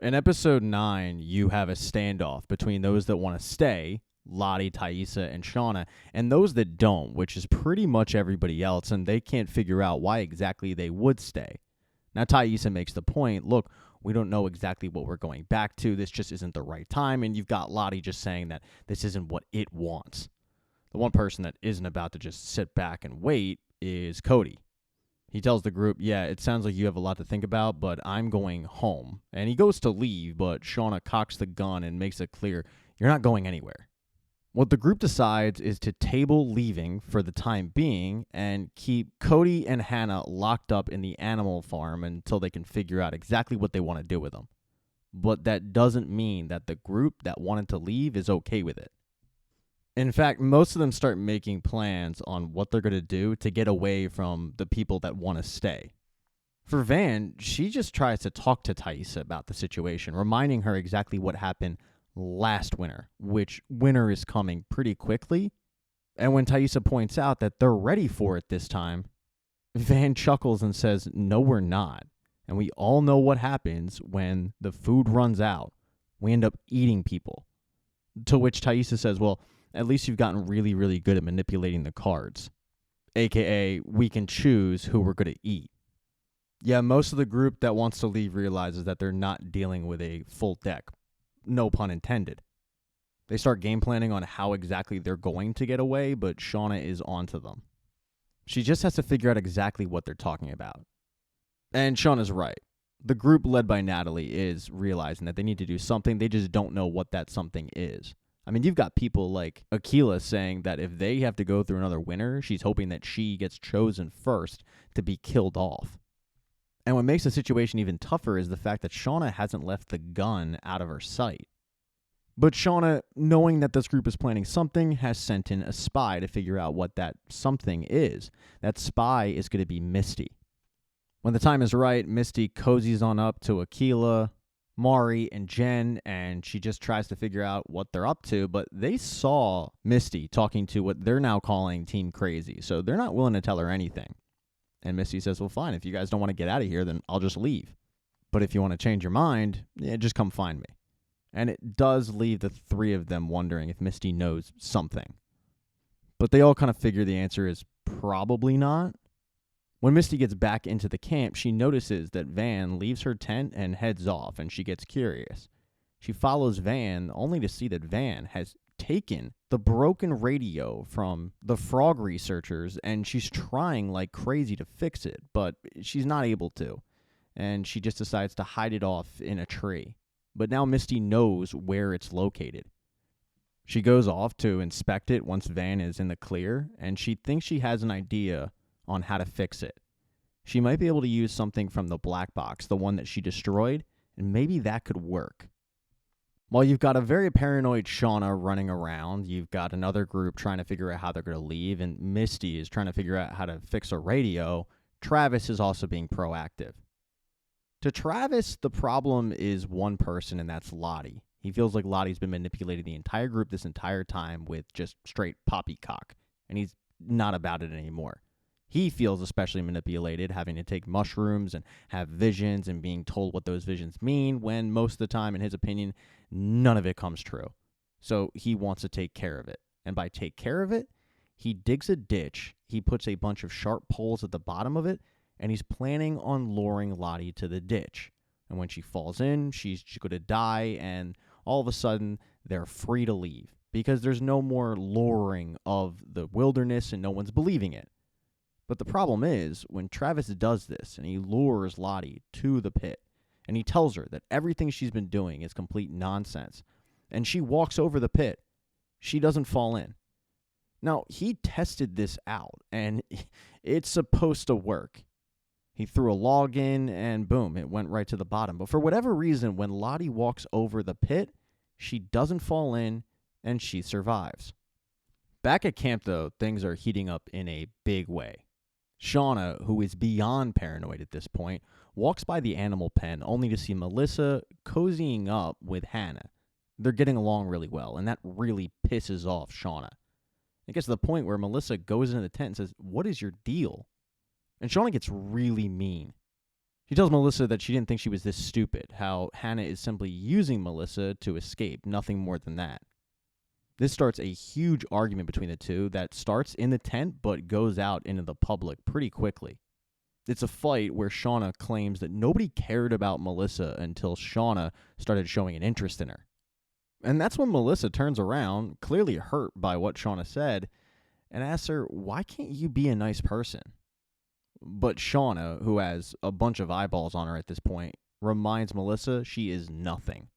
In episode 9, you have a standoff between those that want to stay, Lottie, Thaisa, and Shauna, and those that don't, which is pretty much everybody else, and they can't figure out why exactly they would stay. Now, Thaisa makes the point, look, we don't know exactly what we're going back to. This just isn't the right time, and you've got Lottie just saying that this isn't what it wants. The one person that isn't about to just sit back and wait is Cody. He tells the group, yeah, it sounds like you have a lot to think about, but I'm going home. And he goes to leave, but Shauna cocks the gun and makes it clear, you're not going anywhere. What the group decides is to table leaving for the time being and keep Cody and Hannah locked up in the animal farm until they can figure out exactly what they want to do with them. But that doesn't mean that the group that wanted to leave is okay with it. In fact, most of them start making plans on what they're going to do to get away from the people that want to stay. For Van, she just tries to talk to Thaisa about the situation, reminding her exactly what happened last winter, which winter is coming pretty quickly. And when Thaisa points out that they're ready for it this time, Van chuckles and says, no, we're not. And we all know what happens when the food runs out. We end up eating people. To which Thaisa says, well, at least you've gotten really, really good at manipulating the cards. AKA, we can choose who we're going to eat. Yeah, most of the group that wants to leave realizes that they're not dealing with a full deck. No pun intended. They start game planning on how exactly they're going to get away, but Shauna is onto them. She just has to figure out exactly what they're talking about. And Shauna's right. The group led by Natalie is realizing that they need to do something. They just don't know what that something is. I mean, you've got people like Akila saying that if they have to go through another winter, she's hoping that she gets chosen first to be killed off. And what makes the situation even tougher is the fact that Shauna hasn't left the gun out of her sight. But Shauna, knowing that this group is planning something, has sent in a spy to figure out what that something is. That spy is going to be Misty. When the time is right, Misty cozies on up to Akila, Mari, and Jen, and she just tries to figure out what they're up to, but they saw Misty talking to what they're now calling Team Crazy, so they're not willing to tell her anything. And Misty says, well, fine, if you guys don't want to get out of here, then I'll just leave. But if you want to change your mind, yeah, just come find me. And it does leave the three of them wondering if Misty knows something. But they all kind of figure the answer is probably not. When Misty gets back into the camp, she notices that Van leaves her tent and heads off, and she gets curious. She follows Van only to see that Van has taken the broken radio from the frog researchers, and she's trying like crazy to fix it, but she's not able to. And she just decides to hide it off in a tree. But now Misty knows where it's located. She goes off to inspect it once Van is in the clear, and she thinks she has an idea on how to fix it. She might be able to use something from the black box, the one that she destroyed, and maybe that could work. While you've got a very paranoid Shauna running around, you've got another group trying to figure out how they're going to leave, and Misty is trying to figure out how to fix a radio. Travis is also being proactive. To Travis, the problem is one person, and that's Lottie. He feels like Lottie's been manipulating the entire group this entire time with just straight poppycock, and he's not about it anymore. He feels especially manipulated, having to take mushrooms and have visions and being told what those visions mean, when most of the time, in his opinion, none of it comes true. So he wants to take care of it. And by take care of it, he digs a ditch, he puts a bunch of sharp poles at the bottom of it, and he's planning on luring Lottie to the ditch. And when she falls in, she's going to die, and all of a sudden, they're free to leave. Because there's no more luring of the wilderness, and no one's believing it. But the problem is, when Travis does this, and he lures Lottie to the pit, and he tells her that everything she's been doing is complete nonsense, and she walks over the pit, she doesn't fall in. Now, he tested this out, and it's supposed to work. He threw a log in, and boom, it went right to the bottom. But for whatever reason, when Lottie walks over the pit, she doesn't fall in, and she survives. Back at camp, though, things are heating up in a big way. Shauna, who is beyond paranoid at this point, walks by the animal pen only to see Melissa cozying up with Hannah. They're getting along really well, and that really pisses off Shauna. It gets to the point where Melissa goes into the tent and says, "What is your deal?" And Shauna gets really mean. She tells Melissa that she didn't think she was this stupid, how Hannah is simply using Melissa to escape, nothing more than that. This starts a huge argument between the two that starts in the tent but goes out into the public pretty quickly. It's a fight where Shauna claims that nobody cared about Melissa until Shauna started showing an interest in her. And that's when Melissa turns around, clearly hurt by what Shauna said, and asks her, why can't you be a nice person? But Shauna, who has a bunch of eyeballs on her at this point, reminds Melissa she is nothing.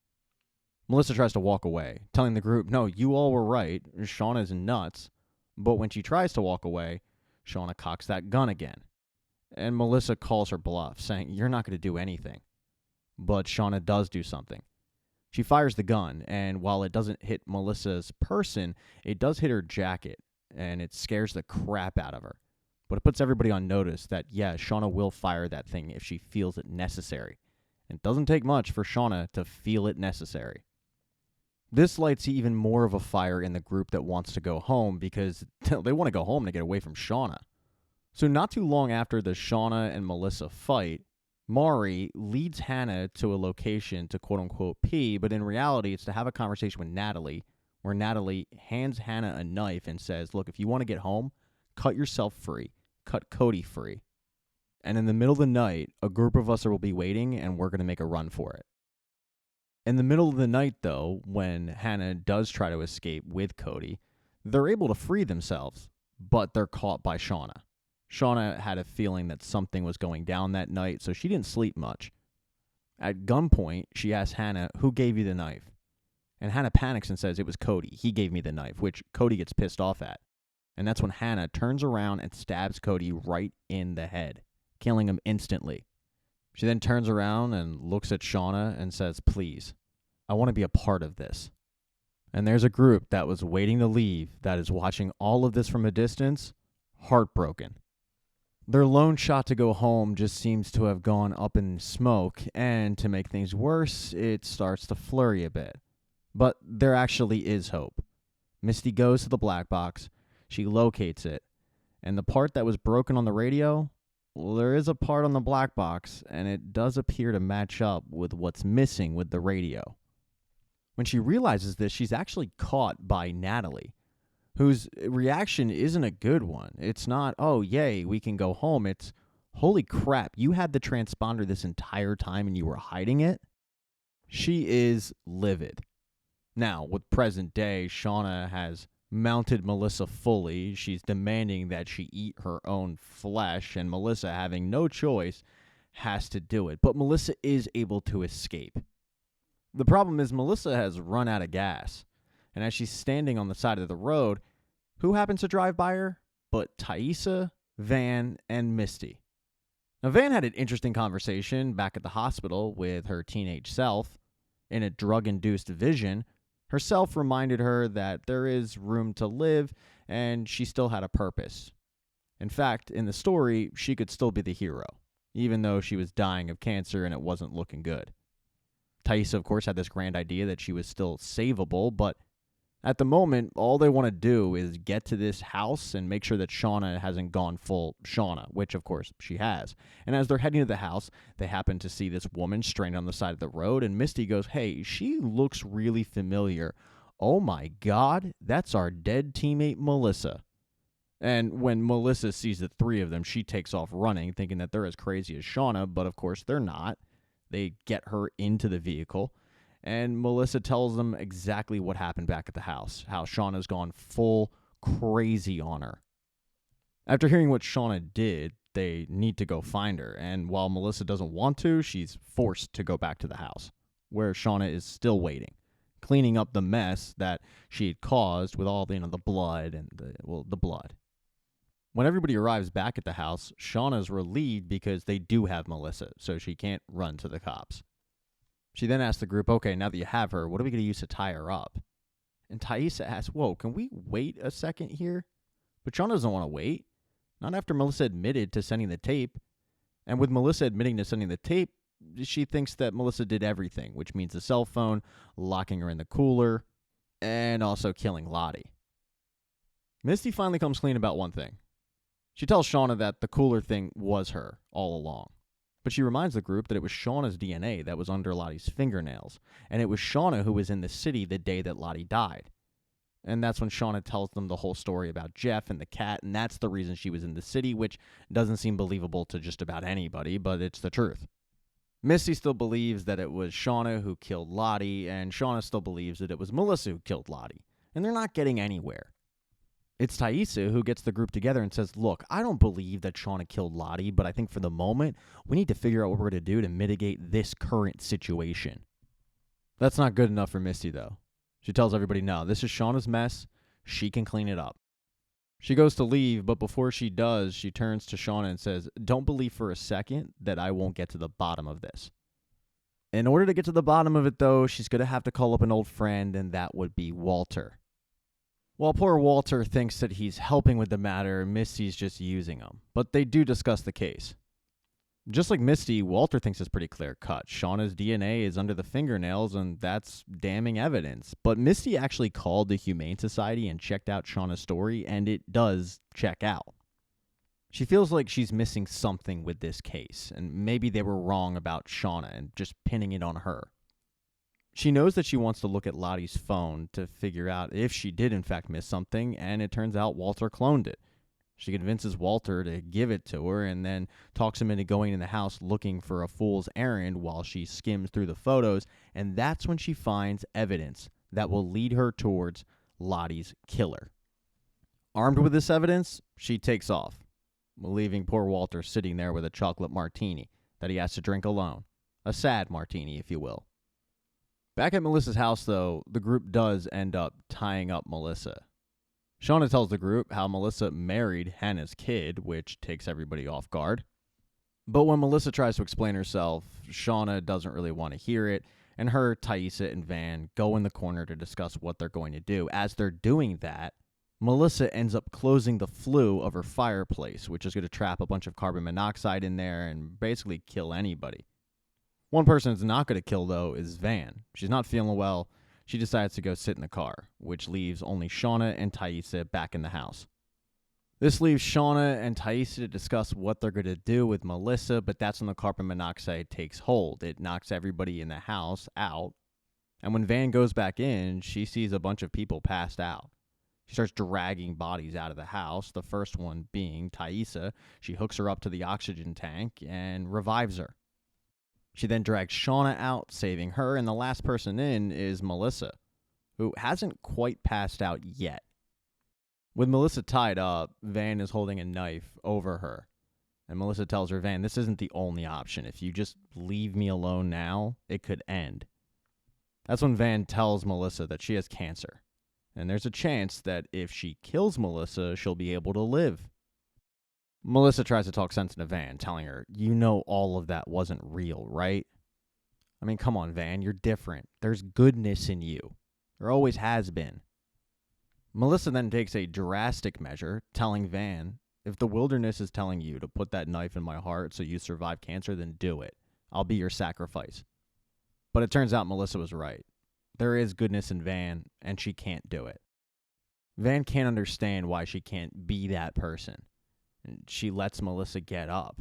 Melissa tries to walk away, telling the group, no, you all were right, Shauna's nuts. But when she tries to walk away, Shauna cocks that gun again. And Melissa calls her bluff, saying, you're not going to do anything. But Shauna does do something. She fires the gun, and while it doesn't hit Melissa's person, it does hit her jacket, and it scares the crap out of her. But it puts everybody on notice that, yeah, Shauna will fire that thing if she feels it necessary. And it doesn't take much for Shauna to feel it necessary. This lights even more of a fire in the group that wants to go home because they want to go home to get away from Shauna. So not too long after the Shauna and Melissa fight, Mari leads Hannah to a location to quote-unquote pee, but in reality it's to have a conversation with Natalie, where Natalie hands Hannah a knife and says, look, if you want to get home, cut yourself free. Cut Cody free. And in the middle of the night, a group of us will be waiting, and we're going to make a run for it. In the middle of the night, though, when Hannah does try to escape with Cody, they're able to free themselves, but they're caught by Shauna. Shauna had a feeling that something was going down that night, so she didn't sleep much. At gunpoint, she asks Hannah, who gave you the knife? And Hannah panics and says, it was Cody. He gave me the knife, which Cody gets pissed off at. And that's when Hannah turns around and stabs Cody right in the head, killing him instantly. She then turns around and looks at Shauna and says, please, I want to be a part of this. And there's a group that was waiting to leave that is watching all of this from a distance, heartbroken. Their lone shot to go home just seems to have gone up in smoke, and to make things worse, it starts to flurry a bit. But there actually is hope. Misty goes to the black box. She locates it, and the part that was broken on the radio, well, there is a part on the black box, and it does appear to match up with what's missing with the radio. When she realizes this, she's actually caught by Natalie, whose reaction isn't a good one. It's not, oh, yay, we can go home. It's, holy crap, you had the transponder this entire time and you were hiding it? She is livid. Now, with present day, Shauna has mounted Melissa fully. She's demanding that she eat her own flesh, and Melissa, having no choice, has to do it. But Melissa is able to escape. The problem is Melissa has run out of gas, and as she's standing on the side of the road, who happens to drive by her but Thaisa, Van, and Misty? Now, Van had an interesting conversation back at the hospital with her teenage self. In a drug-induced vision, herself reminded her that there is room to live, and she still had a purpose. In fact, in the story, she could still be the hero, even though she was dying of cancer and it wasn't looking good. Thaisa, of course, had this grand idea that she was still savable, but at the moment, all they want to do is get to this house and make sure that Shauna hasn't gone full Shauna, which, of course, she has. And as they're heading to the house, they happen to see this woman stranded on the side of the road, and Misty goes, hey, she looks really familiar. Oh my God, that's our dead teammate Melissa. And when Melissa sees the three of them, she takes off running, thinking that they're as crazy as Shauna, but of course they're not. They get her into the vehicle, and Melissa tells them exactly what happened back at the house, how Shauna's gone full crazy on her. After hearing what Shauna did, they need to go find her, and while Melissa doesn't want to, she's forced to go back to the house, where Shauna is still waiting, cleaning up the mess that she had caused with all the blood and the blood. When everybody arrives back at the house, Shauna's relieved because they do have Melissa, so she can't run to the cops. She then asks the group, okay, now that you have her, what are we going to use to tie her up? And Thaisa asks, whoa, can we wait a second here? But Shauna doesn't want to wait. Not after Melissa admitted to sending the tape. And with Melissa admitting to sending the tape, she thinks that Melissa did everything, which means the cell phone, locking her in the cooler, and also killing Lottie. Misty finally comes clean about one thing. She tells Shauna that the cooler thing was her all along. But she reminds the group that it was Shauna's DNA that was under Lottie's fingernails, and it was Shauna who was in the city the day that Lottie died. And that's when Shauna tells them the whole story about Jeff and the cat, and that's the reason she was in the city, which doesn't seem believable to just about anybody, but it's the truth. Misty still believes that it was Shauna who killed Lottie, and Shauna still believes that it was Melissa who killed Lottie, and they're not getting anywhere. It's Taissa who gets the group together and says, look, I don't believe that Shauna killed Lottie, but I think for the moment, we need to figure out what we're going to do to mitigate this current situation. That's not good enough for Misty, though. She tells everybody, no, this is Shauna's mess. She can clean it up. She goes to leave, but before she does, she turns to Shauna and says, don't believe for a second that I won't get to the bottom of this. In order to get to the bottom of it, though, she's going to have to call up an old friend, and that would be Walter. While poor Walter thinks that he's helping with the matter, Misty's just using him. But they do discuss the case. Just like Misty, Walter thinks it's pretty clear-cut. Shauna's DNA is under the fingernails, and that's damning evidence. But Misty actually called the Humane Society and checked out Shauna's story, and it does check out. She feels like she's missing something with this case, and maybe they were wrong about Shauna and just pinning it on her. She knows that she wants to look at Lottie's phone to figure out if she did in fact miss something, and it turns out Walter cloned it. She convinces Walter to give it to her and then talks him into going in the house looking for a fool's errand while she skims through the photos, and that's when she finds evidence that will lead her towards Lottie's killer. Armed with this evidence, she takes off, leaving poor Walter sitting there with a chocolate martini that he has to drink alone. A sad martini, if you will. Back at Melissa's house, though, the group does end up tying up Melissa. Shauna tells the group how Melissa married Hannah's kid, which takes everybody off guard. But when Melissa tries to explain herself, Shauna doesn't really want to hear it, and her, Taissa, and Van go in the corner to discuss what they're going to do. As they're doing that, Melissa ends up closing the flue of her fireplace, which is going to trap a bunch of carbon monoxide in there and basically kill anybody. One person it's not going to kill, though, is Van. She's not feeling well. She decides to go sit in the car, which leaves only Shauna and Taissa back in the house. This leaves Shauna and Taissa to discuss what they're going to do with Melissa, but that's when the carbon monoxide takes hold. It knocks everybody in the house out, and when Van goes back in, she sees a bunch of people passed out. She starts dragging bodies out of the house, the first one being Taissa. She hooks her up to the oxygen tank and revives her. She then drags Shauna out, saving her, and the last person in is Melissa, who hasn't quite passed out yet. With Melissa tied up, Van is holding a knife over her, and Melissa tells her, Van, this isn't the only option. If you just leave me alone now, it could end. That's when Van tells Melissa that she has cancer, and there's a chance that if she kills Melissa, she'll be able to live. Melissa tries to talk sense into Van, telling her, you know all of that wasn't real, right? I mean, come on, Van, you're different. There's goodness in you. There always has been. Melissa then takes a drastic measure, telling Van, if the wilderness is telling you to put that knife in my heart so you survive cancer, then do it. I'll be your sacrifice. But it turns out Melissa was right. There is goodness in Van, and she can't do it. Van can't understand why she can't be that person. And she lets Melissa get up.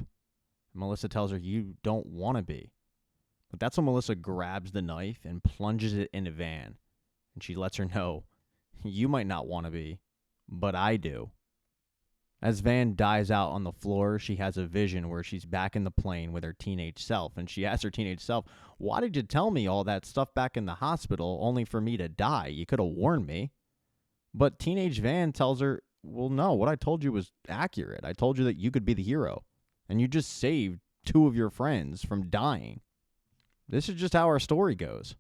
Melissa tells her, you don't want to be. But that's when Melissa grabs the knife and plunges it into Van. And she lets her know, you might not want to be, but I do. As Van dies out on the floor, she has a vision where she's back in the plane with her teenage self. And she asks her teenage self, why did you tell me all that stuff back in the hospital only for me to die? You could have warned me. But teenage Van tells her, well, no, what I told you was accurate. I told you that you could be the hero, and you just saved 2 of your friends from dying. This is just how our story goes.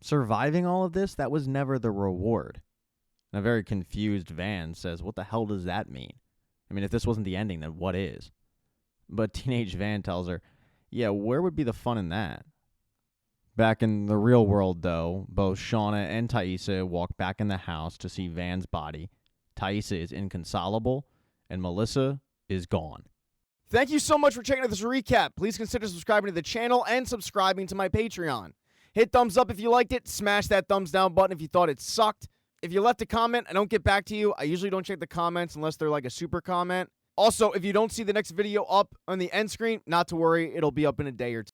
Surviving all of this, that was never the reward. And a very confused Van says, what the hell does that mean? I mean, if this wasn't the ending, then what is? But teenage Van tells her, yeah, where would be the fun in that? Back in the real world, though, both Shauna and Taissa walk back in the house to see Van's body. Taissa is inconsolable, and Melissa is gone. Thank you so much for checking out this recap. Please consider subscribing to the channel and subscribing to my Patreon. Hit thumbs up if you liked it. Smash that thumbs down button if you thought it sucked. If you left a comment, I don't get back to you. I usually don't check the comments unless they're like a super comment. Also, if you don't see the next video up on the end screen, not to worry, it'll be up in a day or two.